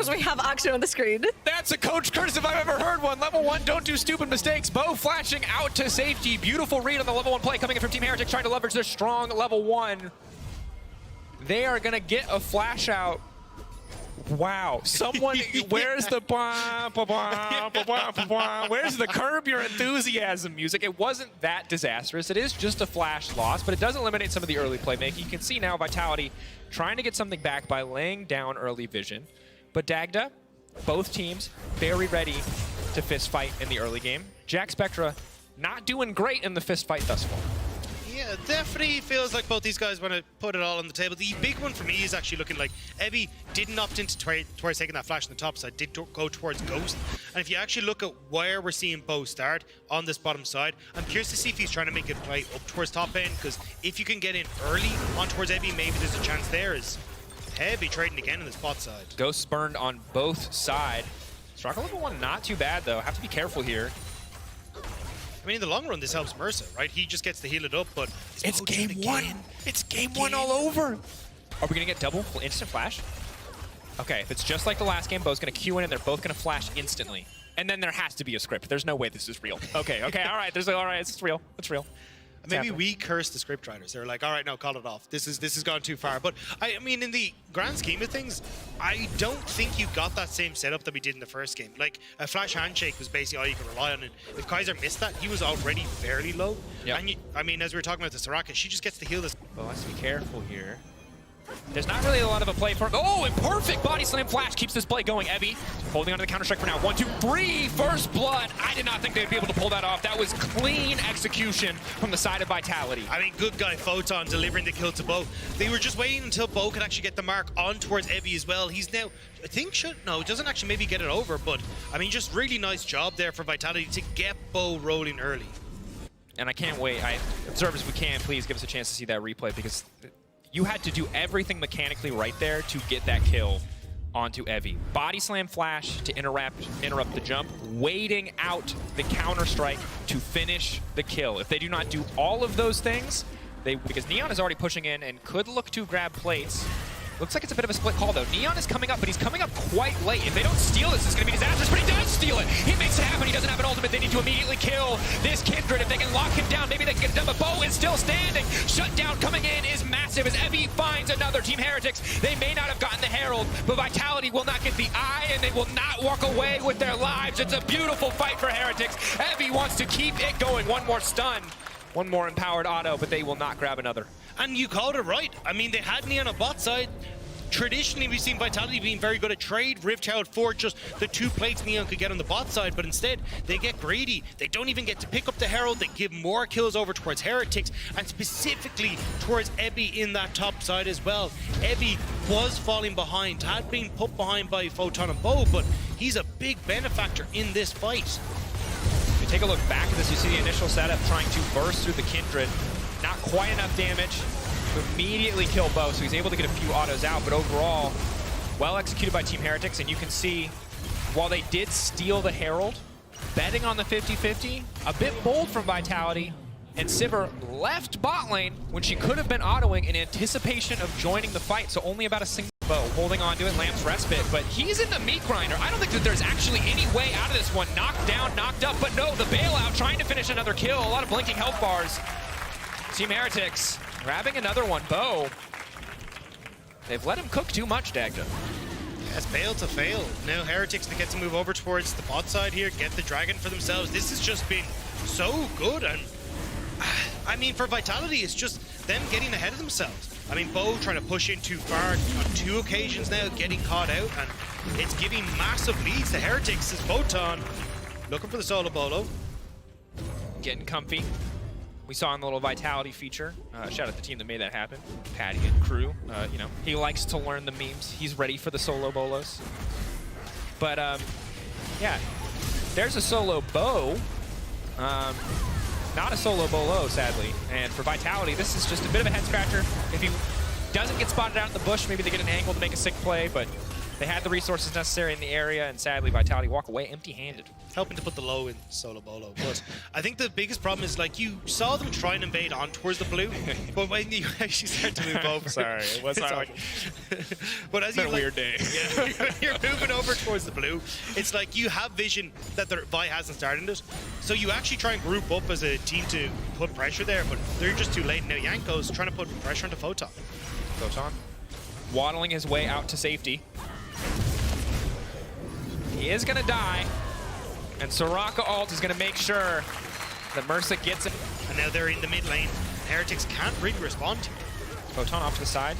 because we have action on the screen. That's a coach curse if I've ever heard one. Level 1, don't do stupid mistakes. Bo flashing out to safety. Beautiful read on the level 1 play coming in from Team Heretics, trying to leverage their strong level 1. They are going to get a flash out. Wow. Someone, where's the where's the curb your enthusiasm music? It wasn't that disastrous. It is just a flash loss, but it does eliminate some of the early playmaking. You can see now Vitality trying to get something back by laying down early vision. But Dagda, both teams very ready to fist fight in the early game. Jack Spectra not doing great in the fist fight thus far. Yeah, definitely feels like both these guys want to put it all on the table. The big one for me is actually looking like Evie didn't opt into towards taking that flash on the top side, did go towards Ghost. And if you actually look at where we're seeing Bo start on this bottom side, I'm curious to see if he's trying to make a play up towards top end, because if you can get in early on towards Evie, maybe there's a chance there. Is Heavy trading again in this bot side. Ghost spurned on both sides. Struggle level 1 not too bad though. Have to be careful here. I mean, in the long run, this helps Mercer, right? He just gets to heal it up, but it's game 1. It's game 1 all over. Are we gonna get double instant flash? Okay, if it's just like the last game, Bo's gonna Q in and they're both gonna flash instantly. And then there has to be a script. There's no way this is real. Okay, all right. All right, it's real. It's real. Maybe we curse the script writers. They're like, all right, no, call it off. This has gone too far. But I mean, in the grand scheme of things, I don't think you got that same setup that we did in the first game. Like, a flash handshake was basically all you could rely on. And if Kaiser missed that, he was already fairly low. Yep. And I mean, as we were talking about the Soraka, she just gets to heal this. Well, has to be careful here. There's not really a lot of a play for... Oh, and perfect body slam flash keeps this play going. Evie holding onto the counter-strike for now. 1, 2, 3, first blood. I did not think they'd be able to pull that off. That was clean execution from the side of Vitality. I mean, good guy Photon delivering the kill to Bo. They were just waiting until Bo could actually get the mark on towards Evie as well. He's now, I think, doesn't actually maybe get it over, but I mean, just really nice job there for Vitality to get Bo rolling early. And I can't wait. Observers, we can please give us a chance to see that replay, because you had to do everything mechanically right there to get that kill onto Evie. Body slam flash to interrupt the jump, waiting out the counter-strike to finish the kill. If they do not do all of those things, because Neon is already pushing in and could look to grab plates. Looks like it's a bit of a split call though. Neon is coming up, but he's coming up quite late. If they don't steal this, it's going to be disastrous, but he does steal it. He makes it happen. He doesn't have an ultimate. They need to immediately kill this Kindred. If they can lock him down, maybe they can get it done, but Bo is still standing. Shutdown coming in is massive as Evie finds another. Team Heretics, they may not have gotten the Herald, but Vitality will not get the eye, and they will not walk away with their lives. It's a beautiful fight for Heretics. Evie wants to keep it going. One more stun. One more empowered auto, but they will not grab another. And you called it right. I mean, they had Neon on bot side. Traditionally, we've seen Vitality being very good at trade. Rift Herald for just the 2 plates Neon could get on the bot side, but instead, they get greedy. They don't even get to pick up the Herald. They give more kills over towards Heretics, and specifically towards Evie in that top side as well. Evie was falling behind, had been put behind by Photon and Bo, but he's a big benefactor in this fight. If you take a look back at this, you see the initial setup trying to burst through the Kindred. Not quite enough damage to immediately kill Bo, so he's able to get a few autos out, but overall, well executed by Team Heretics, and you can see, while they did steal the Herald, betting on the 50-50, a bit bold from Vitality, and Sivir left bot lane when she could have been autoing in anticipation of joining the fight, so only about a single Bo holding on to it, Lamb's respite, but he's in the meat grinder. I don't think that there's actually any way out of this one. Knocked down, knocked up, but no, the bailout trying to finish another kill. A lot of blinking health bars. Team Heretics grabbing another one. Bo, they've let him cook too much, Dagda. Yes, bail to fail. Now Heretics get to move over towards the bot side here, get the dragon for themselves. This has just been so good, and I mean, for Vitality, it's just them getting ahead of themselves. I mean, Bo trying to push in too far on 2 occasions now, getting caught out, and it's giving massive leads to Heretics as Photon looking for the solo bolo. Getting comfy. We saw in the little Vitality feature. Shout out the team that made that happen. Patty and crew. You know, he likes to learn the memes. He's ready for the solo bolos. But yeah, there's a solo Bo. Not a solo bolo, sadly. And for Vitality, this is just a bit of a head scratcher. If he doesn't get spotted out in the bush, maybe they get an angle to make a sick play, but They had the resources necessary in the area, and sadly, Vitality walk away empty-handed. Helping to put the low in solo bolo. But I think the biggest problem is, like, you saw them try and invade on towards the blue, but when you actually start to move over... Sorry, it was not like... But as it's been a weird day. Yeah, you're moving over towards the blue. It's like you have vision that the Vi hasn't started it, so you actually try and group up as a team to put pressure there, but they're just too late. Now Yanko's trying to put pressure onto Photon. Photon waddling his way out to safety. He is going to die, and Soraka ult is going to make sure that Mersa gets it. And now they're in the mid lane. Heretics can't really respond to it. Photon off to the side.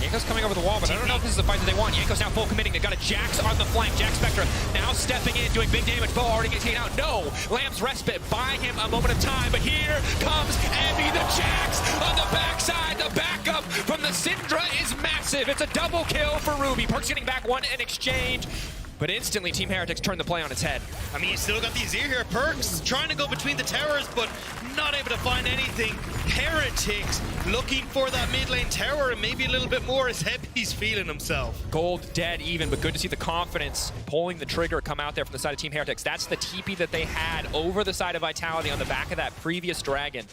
Yanko's coming over the wall, but I don't know if this is the fight that they want. Yanko's now full committing. They've got a Jax on the flank. Jax Spectre now stepping in, doing big damage. Bo already gets taken out. No! Lamb's respite. Buy him a moment of time, but here comes Emmy the Jax on the backside. The backup from the Syndra is massive. It's a double kill for Ruby. Perkz getting back one in exchange. But instantly, Team Heretics turned the play on its head. I mean, you still got the Azir here. Perkz trying to go between the towers, but not able to find anything. Heretics looking for that mid lane tower and maybe a little bit more as Heavy's feeling himself. Gold dead even, but good to see the confidence pulling the trigger come out there from the side of Team Heretics. That's the TP that they had over the side of Vitality on the back of that previous dragon.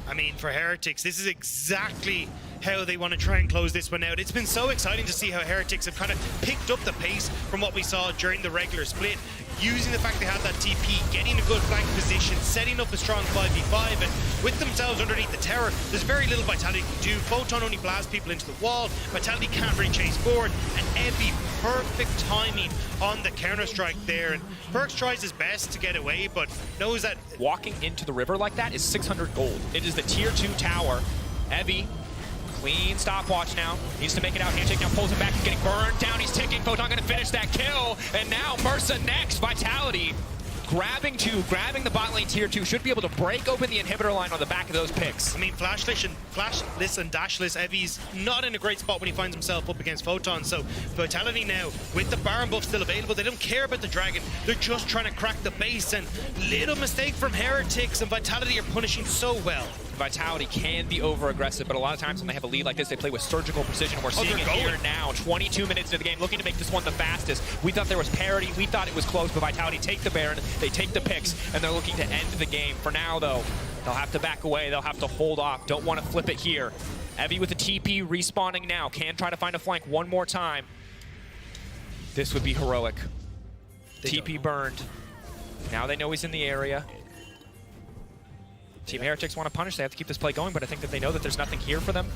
I mean, for Heretics, this is exactly how they want to try and close this one out. It's been so exciting to see how Heretics have kind of picked up the pace from what we saw during the regular split, using the fact they had that TP, getting a good flank position, setting up a strong 5v5, and with themselves underneath the tower, there's very little Vitality can do. Photon only blasts people into the wall, Vitality can't really chase forward, and Evie, perfect timing on the counter-strike there, and Perkz tries his best to get away, but knows that... Walking into the river like that is 600 gold. It is the tier 2 tower. Evie, clean stopwatch now. Needs to make it out. Handshake now pulls him back. He's getting burned down. He's ticking. Photon going to finish that kill. And now Mersa next. Vitality grabbing the bot lane tier 2. Should be able to break open the inhibitor line on the back of those picks. I mean, flashless and dashless, Evie's not in a great spot when he finds himself up against Photon. So Vitality now, with the Baron buff still available, they don't care about the dragon. They're just trying to crack the base, and little mistake from Heretics, and Vitality are punishing so well. Vitality can be over-aggressive, but a lot of times when they have a lead like this, they play with surgical precision. We're seeing it here now, 22 minutes into the game, looking to make this one the fastest. We thought there was parity. We thought it was close, but Vitality take the Baron, they take the picks, and they're looking to end the game. For now, though, they'll have to back away. They'll have to hold off. Don't want to flip it here. Evie with the TP respawning now. Can try to find a flank one more time. This would be heroic. TP burned. Now they know he's in the area. Team Heretics want to punish. They have to keep this play going, but I think that they know that there's nothing here for them.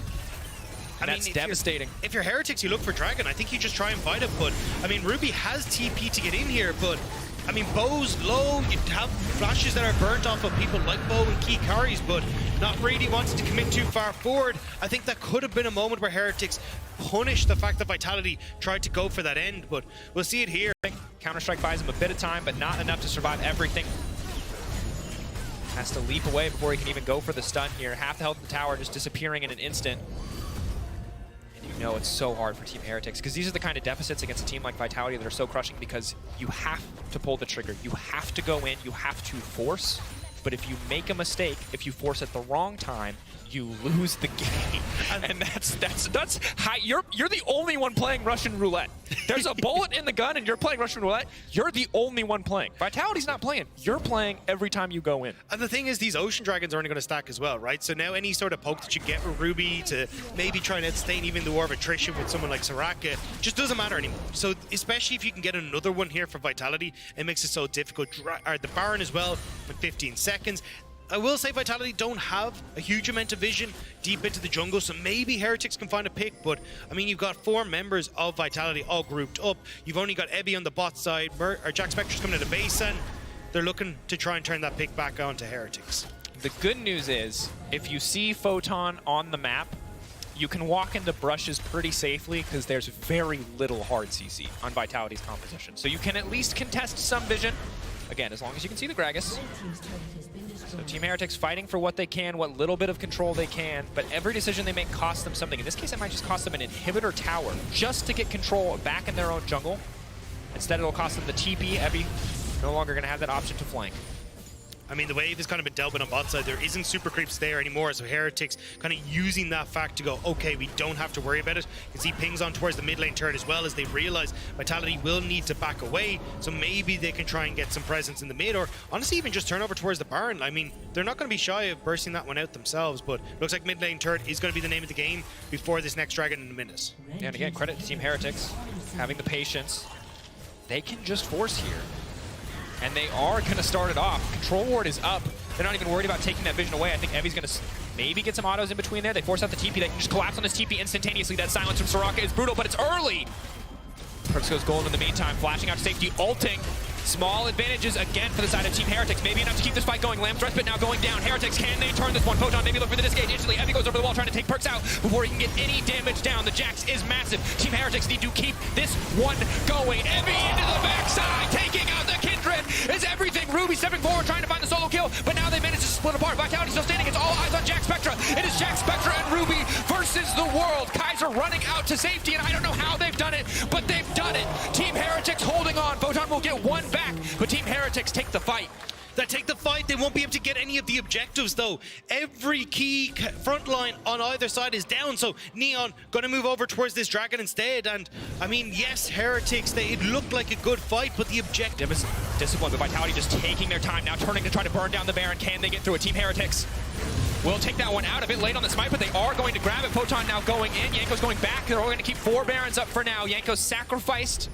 And that's devastating. If you're Heretics, you look for Dragon. I think you just try and fight it, but I mean, Ruby has TP to get in here, but I mean, Bo's low. You have flashes that are burnt off of people like Bo and key carries, but not really wanting to commit too far forward. I think that could have been a moment where Heretics punished the fact that Vitality tried to go for that end, but we'll see it here. Counter-Strike buys him a bit of time, but not enough to survive everything. Has to leap away before he can even go for the stun here. Half the health of the tower just disappearing in an instant. And you know it's so hard for Team Heretics, because these are the kind of deficits against a team like Vitality that are so crushing, because you have to pull the trigger. You have to go in. You have to force. But if you make a mistake, if you force at the wrong time, you lose the game. And that's high. You're the only one playing Russian roulette. There's a bullet in the gun and you're playing Russian roulette. You're the only one playing. Vitality's not playing. You're playing every time you go in. And the thing is, these Ocean Dragons are only going to stack as well, right? So now any sort of poke that you get with Ruby to maybe try and sustain even the war of attrition with someone like Soraka just doesn't matter anymore. So especially if you can get another one here for Vitality, it makes it so difficult. The Baron as well with 15 seconds. I will say Vitality don't have a huge amount of vision deep into the jungle, so maybe Heretics can find a pick, but I mean, you've got 4 members of Vitality all grouped up. You've only got Ebby on the bot side, Jack Spectre's coming to the base, and they're looking to try and turn that pick back on to Heretics. The good news is, if you see Photon on the map, you can walk into brushes pretty safely because there's very little hard CC on Vitality's composition. So you can at least contest some vision. Again, as long as you can see the Gragas. So Team Heretics fighting for what they can, what little bit of control they can, but every decision they make costs them something. In this case, it might just cost them an inhibitor tower just to get control back in their own jungle. Instead, it'll cost them the TP. Evie no longer going to have that option to flank. I mean, the wave has kind of been dealt with on bot side. There isn't super creeps there anymore, so Heretics kind of using that fact to go, okay, we don't have to worry about it. You can see pings on towards the mid lane turret as well, as they realize Vitality will need to back away, so maybe they can try and get some presence in the mid, or honestly even just turn over towards the Baron. I mean, they're not going to be shy of bursting that one out themselves, but looks like mid lane turret is going to be the name of the game before this next dragon in a minute. Yeah, and again, credit to Team Heretics, having the patience. They can just force here. And they are going to start it off. Control ward is up. They're not even worried about taking that vision away. I think Evi's going to maybe get some autos in between there. They force out the TP. They can just collapse on this TP instantaneously. That silence from Soraka is brutal, but it's early. Perks goes gold in the meantime, flashing out to safety, ulting. Small advantages again for the side of Team Heretics. Maybe enough to keep this fight going. Lamb's respite now going down. Heretics, can they turn this one? Photon maybe look for the disengage instantly. Evi goes over the wall trying to take Perks out before he can get any damage down. The Jax is massive. Team Heretics need to keep this one going. Evi into the backside, taking out the Kindred. Is everything. Ruby stepping forward, trying to find the solo kill, but now they managed to split apart. Vitality still standing. It's all eyes on Jack Spectra. It is Jack Spectra and Ruby versus the world. Kaiser running out to safety, and I don't know how they've done it, but they've done it. Team Heretics holding on. Photon will get one back, but Team Heretics take the fight. They take the fight. They won't be able to get any of the objectives, though. Every key front line on either side is down, so Neon going to move over towards this dragon instead. And, I mean, yes, Heretics, it looked like a good fight, but the objective is discipline, but Vitality just taking their time now, turning to try to burn down the Baron. Can they get through it? Team Heretics will take that one out a bit late on the smite, but they are going to grab it. Photon now going in. Yanko's going back. They're only going to keep 4 Barons up for now. Yanko's sacrificed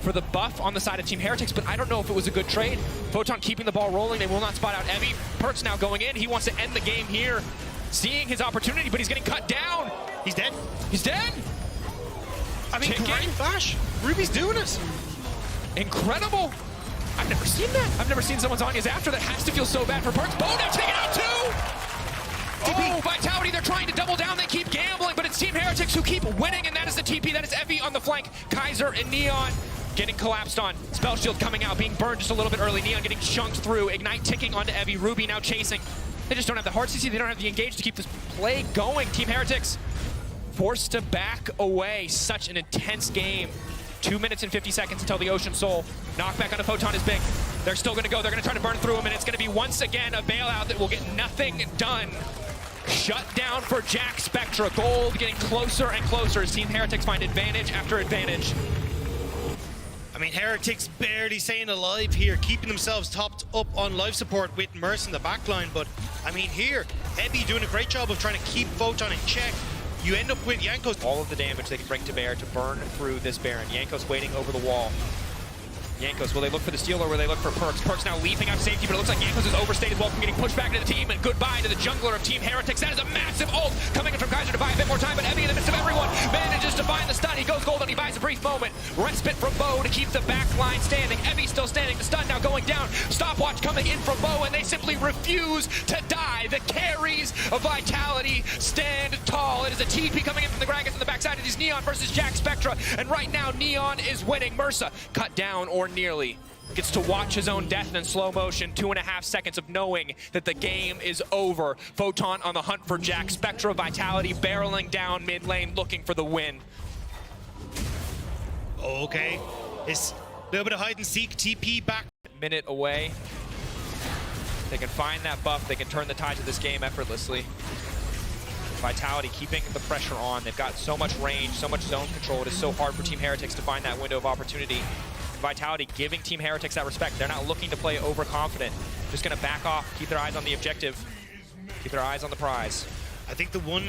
for the buff on the side of Team Heretics, but I don't know if it was a good trade. Photon keeping the ball rolling. They will not spot out Evi. Perks now going in. He wants to end the game here, seeing his opportunity, but he's getting cut down. He's dead. He's dead. I mean, great flash. Ruby's doing it. Incredible. I've never seen that. I've never seen someone's Zhonya's after. That has to feel so bad for Perks. Bo now taking out 2. Oh, Vitality, they're trying to double down. They keep gambling, but it's Team Heretics who keep winning, and that is the TP. That is Evi on the flank. Kaiser and Neon getting collapsed on. Spell shield coming out, being burned just a little bit early. Neon getting chunked through. Ignite ticking onto Evi. Ruby now chasing. They just don't have the heart CC. They don't have the engage to keep this play going. Team Heretics forced to back away. Such an intense game. 2 minutes and 50 seconds until the Ocean Soul. Knockback on a Photon is big. They're still going to go. They're going to try to burn through him, and it's going to be once again a bailout that will get nothing done. Shut down for Jack Spectra. Gold getting closer and closer as Team Heretics find advantage after advantage. I mean, Heretics barely staying alive here, keeping themselves topped up on life support with Merce in the backline. But, I mean, here, Evi doing a great job of trying to keep Photon in check. You end up with Yanko's. All of the damage they can bring to bear to burn through this Baron. Yanko's waiting over the wall. Yankos, will they look for the steal or will they look for Perks? Perks now leaping out safety, but it looks like Yankos is overstated welcome, getting pushed back into the team, and goodbye to the jungler of Team Heretics. That is a massive ult coming in from Kaiser to buy a bit more time, but Evi in the midst of everyone manages to find the stun. He goes gold and he buys a brief moment. Respite from Bo to keep the back line standing. Evi still standing, the stun now going down. Stopwatch coming in from Bo, and they simply refuse to die. The carries of Vitality stand tall. It is a TP coming in from the Gragas on the backside. It is Neon versus Jack Spectra, and right now Neon is winning. Mersa cut down or nearly. Gets to watch his own death in slow motion. 2.5 seconds of knowing that the game is over. Photon on the hunt for Jack. Spectra, Vitality barreling down mid lane looking for the win. Okay, it's a little bit of hide and seek. TP back. Minute away. They can find that buff. They can turn the tides of this game effortlessly. Vitality keeping the pressure on. They've got so much range, so much zone control. It is so hard for Team Heretics to find that window of opportunity. Vitality giving Team Heretics that respect. They're not looking to play overconfident. Just going to back off, keep their eyes on the objective, keep their eyes on the prize. I think the one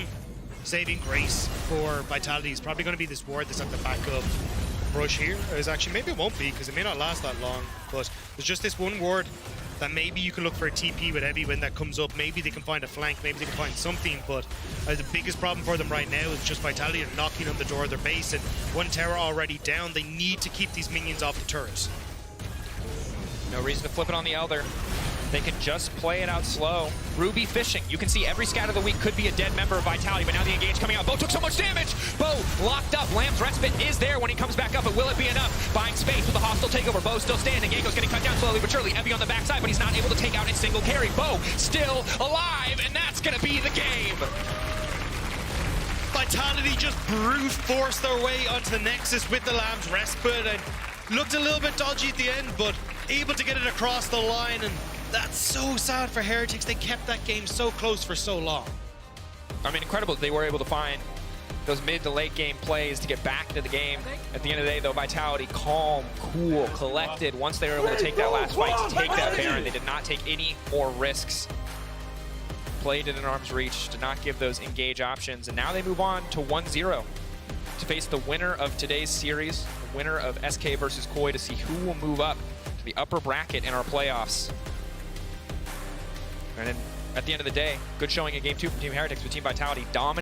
saving grace for Vitality is probably going to be this ward that's at the back of Rush here. Is actually, maybe it won't be because it may not last that long, but there's just this one ward that maybe you can look for a TP with Evi when that comes up. Maybe they can find a flank, maybe they can find something, but the biggest problem for them right now is just Vitality are knocking on the door of their base, and one tower already down. They need to keep these minions off the turrets. No reason to flip it on the Elder. They can just play it out slow. Ruby fishing. You can see every scout of the week could be a dead member of Vitality, but now the engage coming out. Bo took so much damage. Bo locked up. Lamb's respite is there when he comes back up, but will it be enough? Buying space with the hostile takeover. Bo still standing. Yanko's getting cut down slowly but surely. Evi on the backside, but he's not able to take out a single carry. Bo still alive, and that's going to be the game. Vitality just brute forced their way onto the Nexus with the Lamb's respite, and looked a little bit dodgy at the end, but able to get it across the line. And That's so sad for Heretics. They kept that game so close for so long. I mean, incredible that they were able to find those mid to late game plays to get back to the game. At the end of the day, though, Vitality, calm, cool, collected. Once they were able to take that last fight, to take that Baron, they did not take any more risks. Played it in arm's reach, did not give those engage options, and now they move on to 1-0 to face the winner of today's series, the winner of SK versus Koi, to see who will move up to the upper bracket in our playoffs. And then at the end of the day, good showing in Game 2 from Team Heretics with Team Vitality dominating.